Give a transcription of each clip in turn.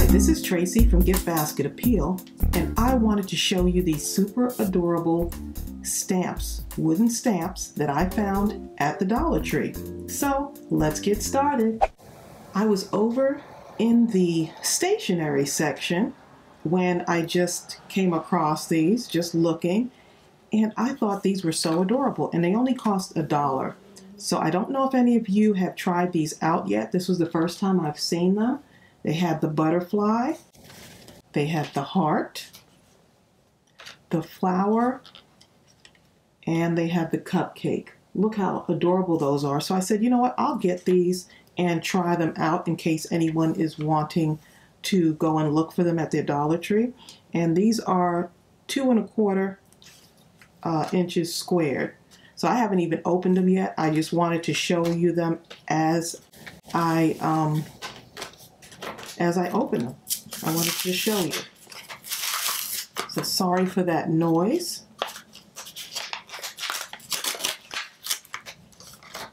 This is Tracey from GiftBasketAppeal, and I wanted to show you these super adorable stamps, wooden stamps that I found at the Dollar Tree. So let's get started. I was over in the stationery section when I just came across these, just looking, and I thought these were so adorable, and they only cost $1. So I don't know if any of you have tried these out yet. This was the first time I've seen them. They had the butterfly, they had the heart, the flower, and they had the cupcake. Look how adorable those are. So I said, you know what, I'll get these and try them out in case anyone is wanting to go and look for them at their Dollar Tree. And these are 2 1/4 inches squared. So I haven't even opened them yet. I just wanted to show you them as I open them. I wanted to show you. So sorry for that noise.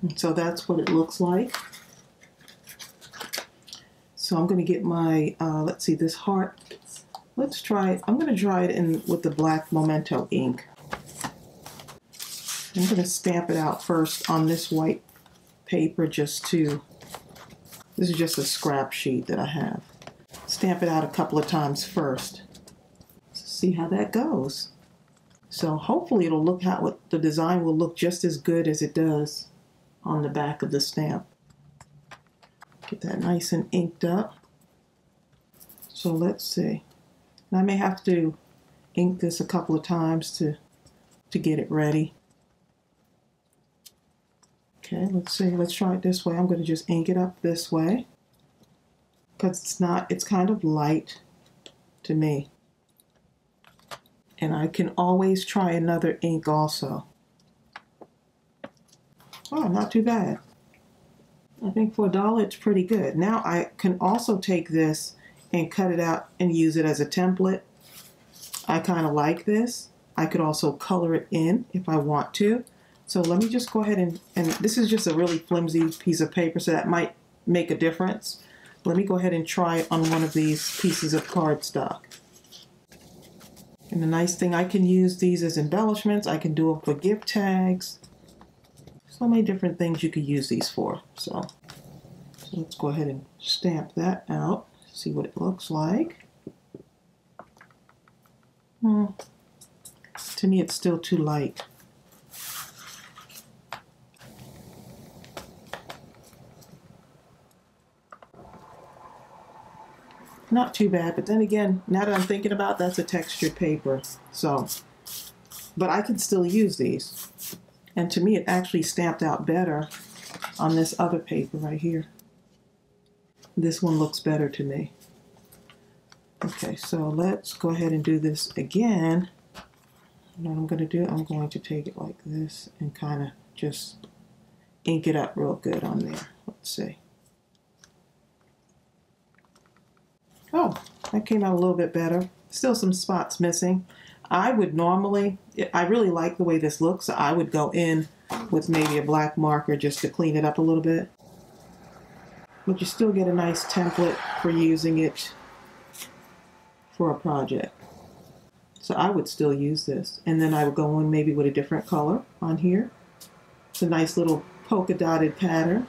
And so that's what it looks like. So I'm going to get my, let's see, this heart. Let's try it. I'm going to try it in with the black Memento ink. I'm going to stamp it out first on this white paper just to, this is just a scrap sheet that I have. Stamp it out a couple of times first. See how that goes. So hopefully it'll look how the design will look just as good as it does on the back of the stamp. Get that nice and inked up. So let's see. And I may have to ink this a couple of times to get it ready. Okay, let's see. Let's try it this way. I'm going to just ink it up this way because it's kind of light to me. And I can always try another ink also. Oh, not too bad. I think for $1 it's pretty good. Now I can also take this and cut it out and use it as a template. I kind of like this. I could also color it in if I want to. So let me just go ahead and this is just a really flimsy piece of paper, so that might make a difference. Let me go ahead and try it on one of these pieces of cardstock. And the nice thing, I can use these as embellishments. I can do them for gift tags. So many different things you could use these for. So let's go ahead and stamp that out. See what it looks like. To me, it's still too light. Not too bad, but then again, now that I'm thinking about it, that's a textured paper. So, but I can still use these. And to me, it actually stamped out better on this other paper right here. This one looks better to me. Okay, so let's go ahead and do this again. And what I'm going to do, I'm going to take it like this and kind of just ink it up real good on there. Let's see. Oh, that came out a little bit better. Still some spots missing. I would normally, I really like the way this looks, so I would go in with maybe a black marker just to clean it up a little bit. But you still get a nice template for using it for a project. So I would still use this. And then I would go in maybe with a different color on here. It's a nice little polka dotted pattern.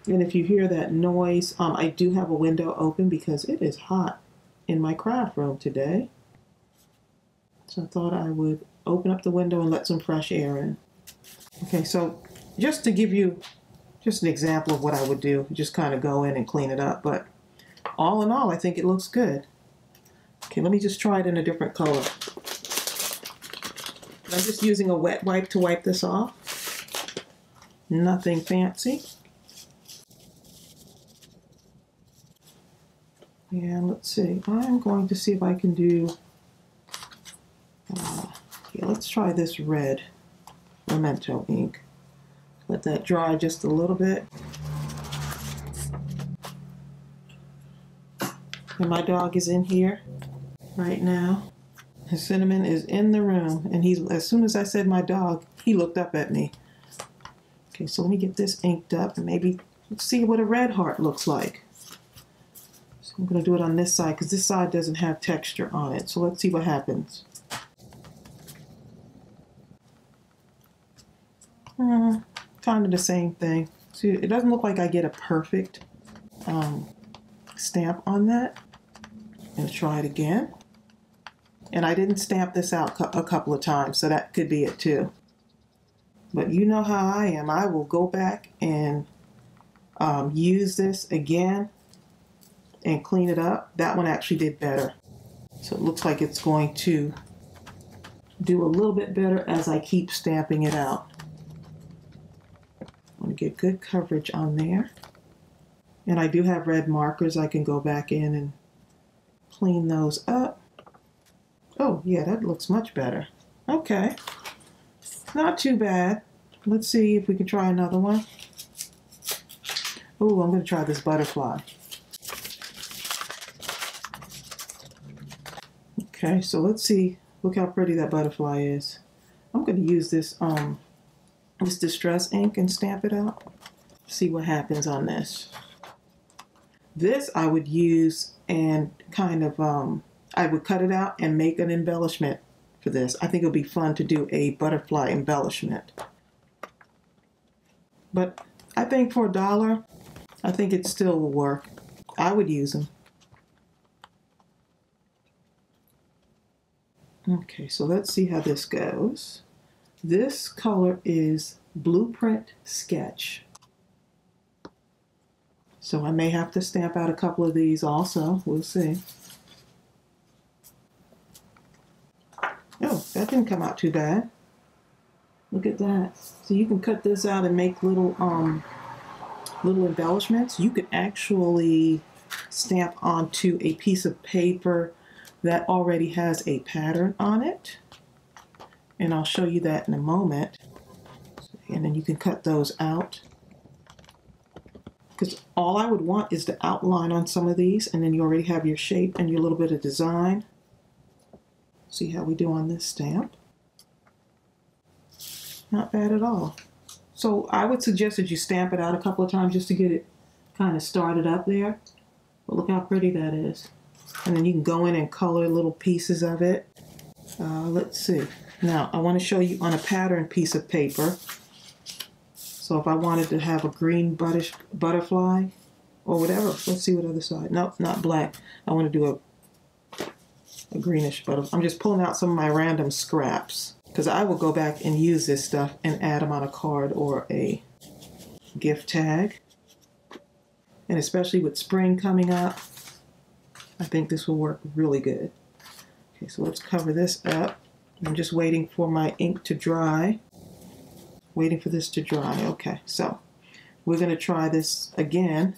And if you hear that noise, I do have a window open because it is hot in my craft room today. So I thought I would open up the window and let some fresh air in. Okay, so just to give you just an example of what I would do, just kind of go in and clean it up. But all in all, I think it looks good. Okay, let me just try it in a different color. I'm just using a wet wipe to wipe this off. Nothing fancy. And let's see, I'm going to see if I can do, yeah, let's try this red Memento ink. Let that dry just a little bit. And my dog is in here right now. Cinnamon is in the room, and as soon as I said my dog, he looked up at me. Okay, so let me get this inked up and maybe see what a red heart looks like. So I'm going to do it on this side because this side doesn't have texture on it. So let's see what happens. Kind of the same thing. See, it doesn't look like I get a perfect stamp on that. I'm going to try it again. And I didn't stamp this out a couple of times, so that could be it too. But you know how I am. I will go back and use this again and clean it up. That one actually did better. So it looks like it's going to do a little bit better as I keep stamping it out. I want to get good coverage on there. And I do have red markers. I can go back in and clean those up. Oh yeah, that looks much better. Okay, not too bad. Let's see if we can try another one. Oh, I'm going to try this butterfly. Okay, so let's see. Look how pretty that butterfly is. I'm going to use this this distress ink and stamp it out. See what happens on this. This I would use and kind of I would cut it out and make an embellishment for this. I think it would be fun to do a butterfly embellishment. But I think for $1, I think it still will work. I would use them. Okay, so let's see how this goes. This color is Blueprint Sketch. So I may have to stamp out a couple of these also. We'll see. Oh, that didn't come out too bad. Look at that. So you can cut this out and make little little embellishments. You could actually stamp onto a piece of paper that already has a pattern on it. And I'll show you that in a moment. And then you can cut those out. Because all I would want is the outline on some of these, and then you already have your shape and your little bit of design. See how we do on this stamp. Not bad at all. So I would suggest that you stamp it out a couple of times just to get it kind of started up there. But look how pretty that is. And then you can go in and color little pieces of it. Let's see. Now I want to show you on a pattern piece of paper. So if I wanted to have a green butterfly or whatever, let's see what other side. Nope, not black. I want to do a greenish butterfly. I'm just pulling out some of my random scraps because I will go back and use this stuff and add them on a card or a gift tag. And especially with spring coming up, I think this will work really good. Okay, so let's cover this up. I'm just waiting for my ink to dry. Waiting for this to dry. Okay, so we're going to try this again.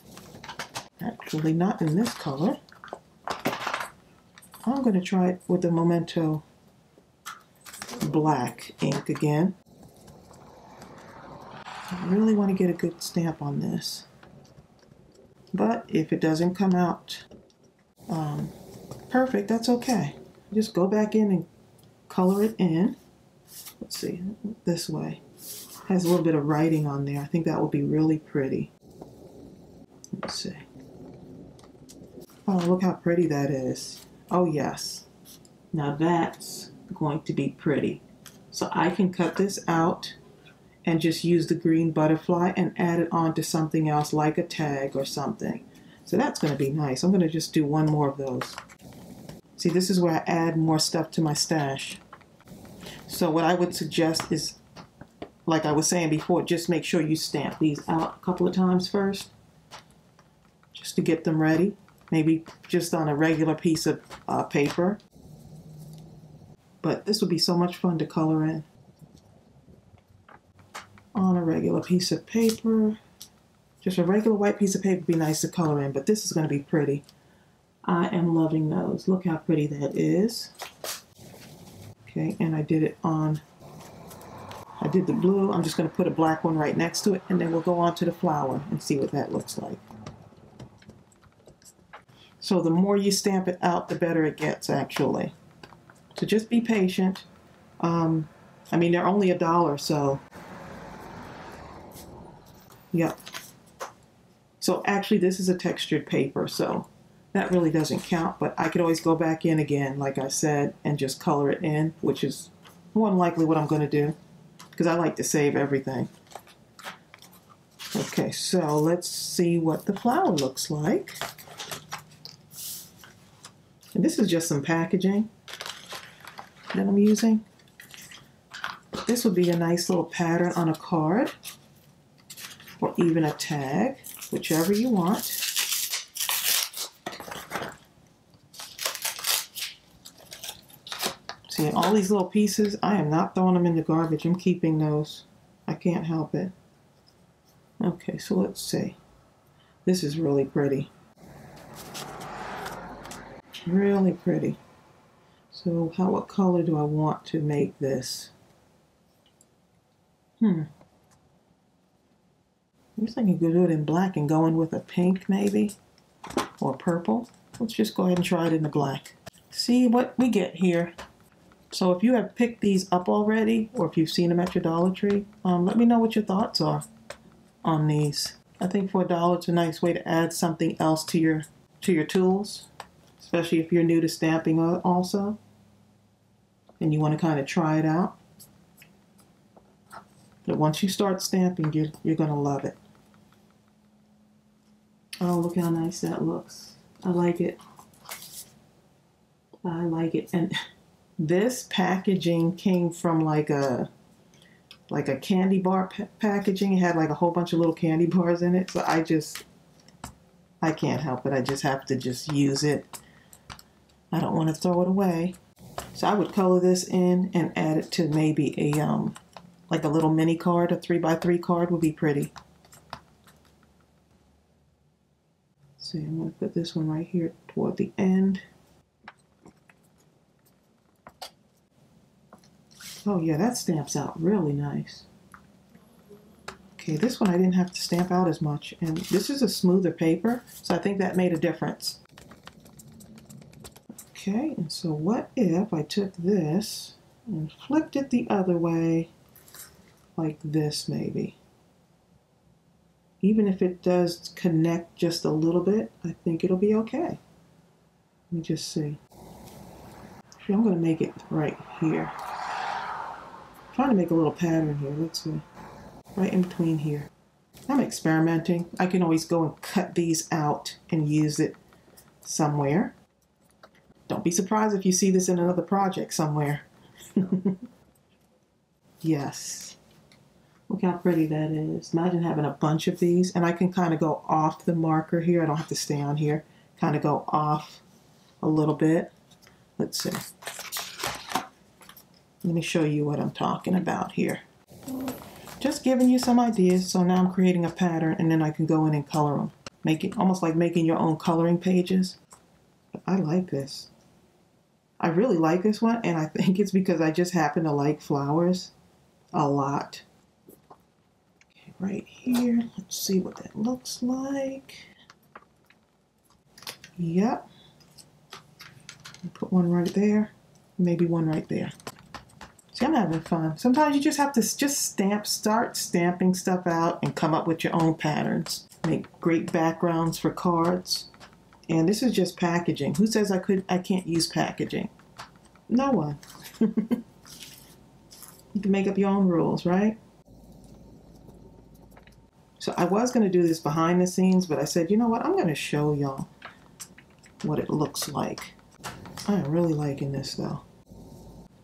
Actually, not in this color. I'm going to try it with the Memento black ink again. I really want to get a good stamp on this. But if it doesn't come out perfect, that's okay. Just go back in and color it in. Let's see, this way. Has a little bit of writing on there. I think that would be really pretty. Let's see. Oh, look how pretty that is. Oh, yes. Now that's going to be pretty. So I can cut this out and just use the green butterfly and add it onto something else like a tag or something. So that's going to be nice. I'm going to just do one more of those. See, this is where I add more stuff to my stash. So what I would suggest is, like I was saying before, just make sure you stamp these out a couple of times first, just to get them ready. Maybe just on a regular piece of paper. But this would be so much fun to color in. On a regular piece of paper. Just a regular white piece of paper would be nice to color in, but this is going to be pretty. I am loving those. Look how pretty that is. Okay, and I did it on... I did the blue. I'm just going to put a black one right next to it, and then we'll go on to the flower and see what that looks like. So the more you stamp it out, the better it gets, actually. So just be patient. I mean, they're only $1, so... Yep. So actually, this is a textured paper, so that really doesn't count, but I could always go back in again, like I said, and just color it in, which is more than likely what I'm going to do, because I like to save everything. Okay, so let's see what the flower looks like. And this is just some packaging that I'm using. This would be a nice little pattern on a card, or even a tag, whichever you want. See, all these little pieces, I am not throwing them in the garbage. I'm keeping those. I can't help it. Okay, so let's see. This is really pretty. Really pretty. So what color do I want to make this? I was thinking you could do it in black and go in with a pink maybe, or purple. Let's just go ahead and try it in the black. See what we get here. So if you have picked these up already, or if you've seen them at your Dollar Tree, let me know what your thoughts are on these. I think for $1, it's a nice way to add something else to your tools, especially if you're new to stamping also, and you want to kind of try it out. But once you start stamping, you're going to love it. Oh, look how nice that looks. I like it. I like it. And this packaging came from like a candy bar packaging. It had like a whole bunch of little candy bars in it. So I can't help it. I just have to just use it. I don't want to throw it away. So I would color this in and add it to maybe a like a little mini card. A 3x3 card would be pretty. See, I'm going to put this one right here toward the end. Oh yeah, that stamps out really nice. Okay, this one I didn't have to stamp out as much, and this is a smoother paper, so I think that made a difference. Okay, and so what if I took this and flipped it the other way, like this maybe? Even if it does connect just a little bit, I think it'll be okay. Let me just see. Actually, I'm going to make it right here. I'm trying to make a little pattern here. Let's see. Right in between here. I'm experimenting. I can always go and cut these out and use it somewhere. Don't be surprised if you see this in another project somewhere. Yes. Look how pretty that is. Imagine having a bunch of these, and I can kind of go off the marker here. I don't have to stay on here. Kind of go off a little bit. Let's see. Let me show you what I'm talking about here. Just giving you some ideas. So now I'm creating a pattern, and then I can go in and color them. Make it almost like making your own coloring pages. But I like this. I really like this one, and I think it's because I just happen to like flowers a lot. Okay, right here. Let's see what that looks like. Yep. Put one right there. Maybe one right there. See, I'm having fun. Sometimes you just have to start stamping stuff out and come up with your own patterns. Make great backgrounds for cards. And this is just packaging. Who says I can't use packaging? No one. You can make up your own rules, right? So I was going to do this behind the scenes, but I said, you know what? I'm going to show y'all what it looks like. I'm really liking this though.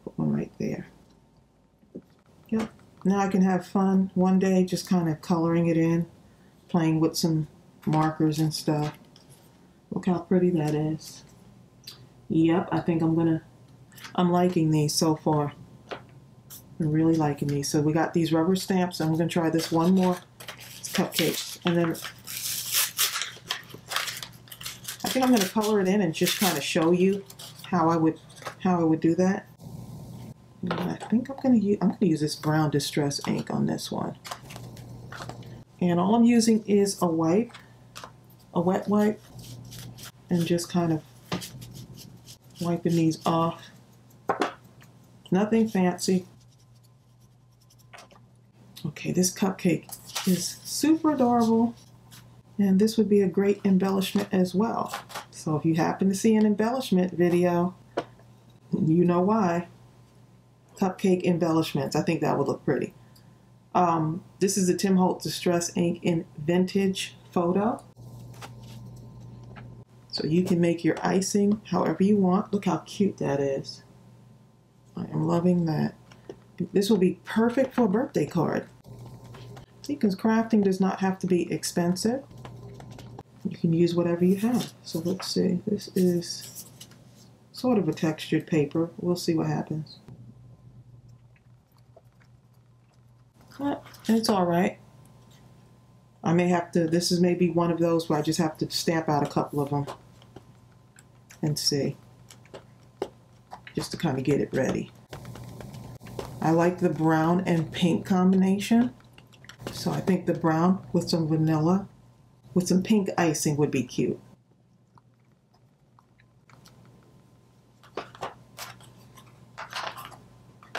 Put one right there. Yep. Now I can have fun one day just kind of coloring it in, playing with some markers and stuff. Look how pretty that is. Yep, I think I'm liking these so far. I'm really liking these. So we got these rubber stamps. I'm going to try this one more. It's cupcakes. And then I think I'm going to color it in and just kind of show you how I would do that. And I think I'm going to use this brown distress ink on this one. And all I'm using is a wet wipe, and just kind of wiping these off. Nothing fancy. Okay, this cupcake is super adorable. And this would be a great embellishment as well. So if you happen to see an embellishment video, you know why. Cupcake embellishments. I think that would look pretty. This is the Tim Holtz Distress Ink in Vintage Photo. So you can make your icing however you want. Look how cute that is. I am loving that. This will be perfect for a birthday card. See, because crafting does not have to be expensive. You can use whatever you have. So let's see. This is sort of a textured paper. We'll see what happens. It's all right. I may have to, this is maybe one of those where I just have to stamp out a couple of them and see, just to kind of get it ready. I like the brown and pink combination, so I think the brown with some vanilla with some pink icing would be cute.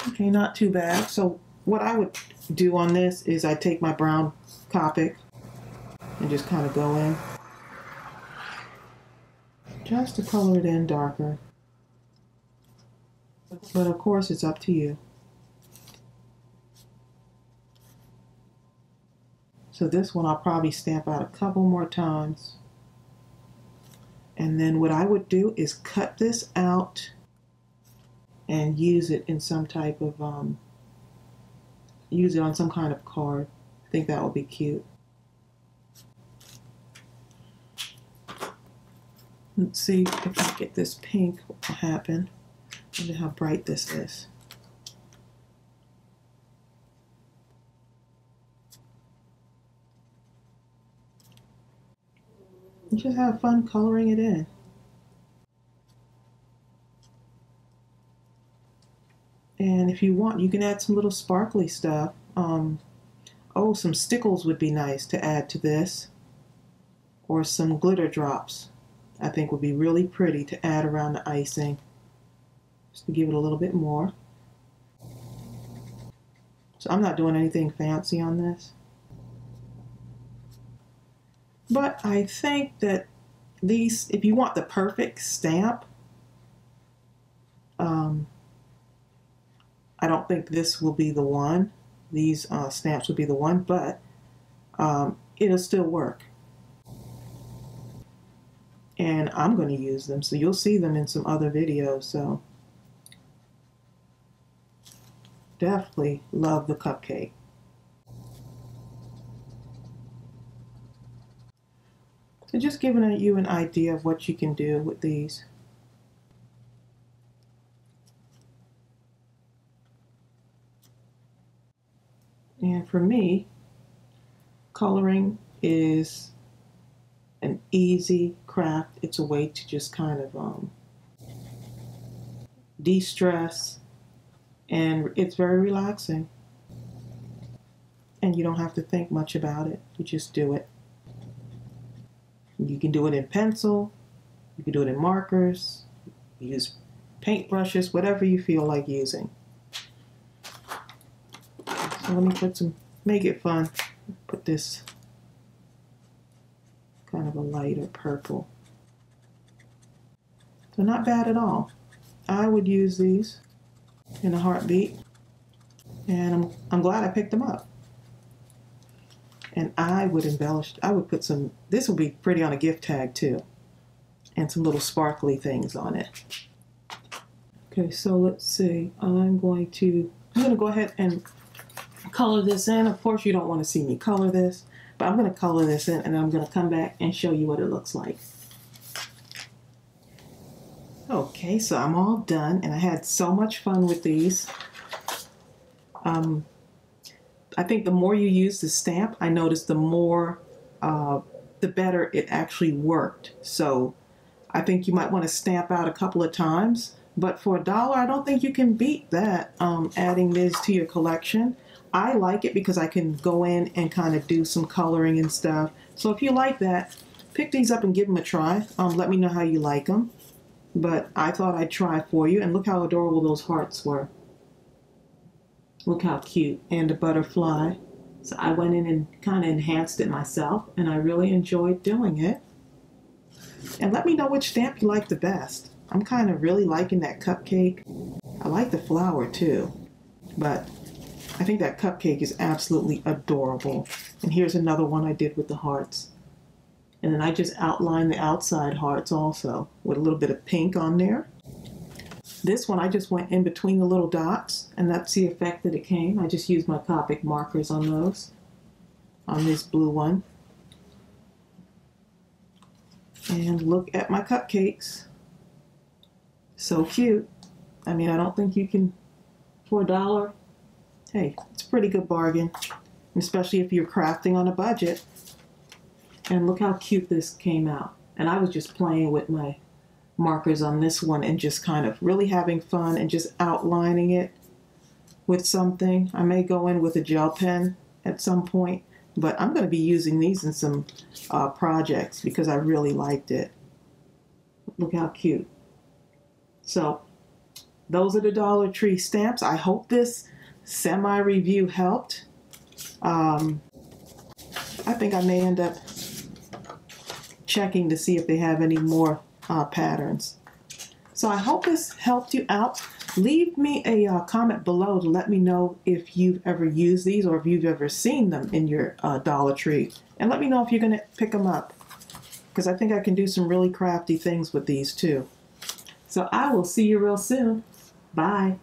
Okay, not too bad. So what I would do on this is I take my brown Copic and just kind of go in just to color it in darker. But of course it's up to you. So this one I'll probably stamp out a couple more times. And then what I would do is cut this out and use it in some type of use it on some kind of card. I think that would be cute. Let's see if I get this pink, what will happen. Look at how bright this is. And just have fun coloring it in. And if you want, you can add some little sparkly stuff. Oh, some stickles would be nice to add to this. Or some glitter drops. I think would be really pretty to add around the icing. Just to give it a little bit more. So I'm not doing anything fancy on this. But I think that these, if you want the perfect stamp, I don't think this will be the one. These stamps will be the one, but it'll still work. And I'm going to use them, so you'll see them in some other videos. So definitely love the cupcake. So just giving you an idea of what you can do with these. And for me, coloring is an easy craft. It's a way to just kind of de-stress, and it's very relaxing. And you don't have to think much about it. You just do it. You can do it in pencil, you can do it in markers, use paintbrushes, whatever you feel like using. So let me put some, make it fun. Put this kind of a lighter purple. So not bad at all. I would use these in a heartbeat, and I'm glad I picked them up. And I would embellish, I would put some, this would be pretty on a gift tag too, and some little sparkly things on it. Okay, so let's see, I'm going to go ahead and color this in. Of course you don't want to see me color this, but I'm going to color this in, and I'm going to come back and show you what it looks like. Okay, so I'm all done, and I had so much fun with these. I think the more you use the stamp, I noticed the more, the better it actually worked. So I think you might want to stamp out a couple of times, but for $1, I don't think you can beat that, adding this to your collection. I like it because I can go in and kind of do some coloring and stuff. So if you like that, pick these up and give them a try. Let me know how you like them. But I thought I'd try for you, and look how adorable those hearts were. Look how cute. And the butterfly. So I went in and kind of enhanced it myself, and I really enjoyed doing it. And let me know which stamp you like the best. I'm kind of really liking that cupcake. I like the flower too, but I think that cupcake is absolutely adorable. And here's another one I did with the hearts. And then I just outlined the outside hearts also with a little bit of pink on there. This one I just went in between the little dots, and that's the effect that it came. I just used my Copic markers on those, on this blue one. And look at my cupcakes. So cute. I mean, I don't think you can, for $1, hey, it's a pretty good bargain, especially if you're crafting on a budget. And look how cute this came out. And I was just playing with my markers on this one and just kind of really having fun and just outlining it with something. I may go in with a gel pen at some point, but I'm going to be using these in some projects because I really liked it. Look how cute. So those are the Dollar Tree stamps. I hope this semi-review helped. I think I may end up checking to see if they have any more patterns. So I hope this helped you out. Leave me a comment below to let me know if you've ever used these or if you've ever seen them in your Dollar Tree. And let me know if you're going to pick them up, because I think I can do some really crafty things with these too. So I will see you real soon. Bye.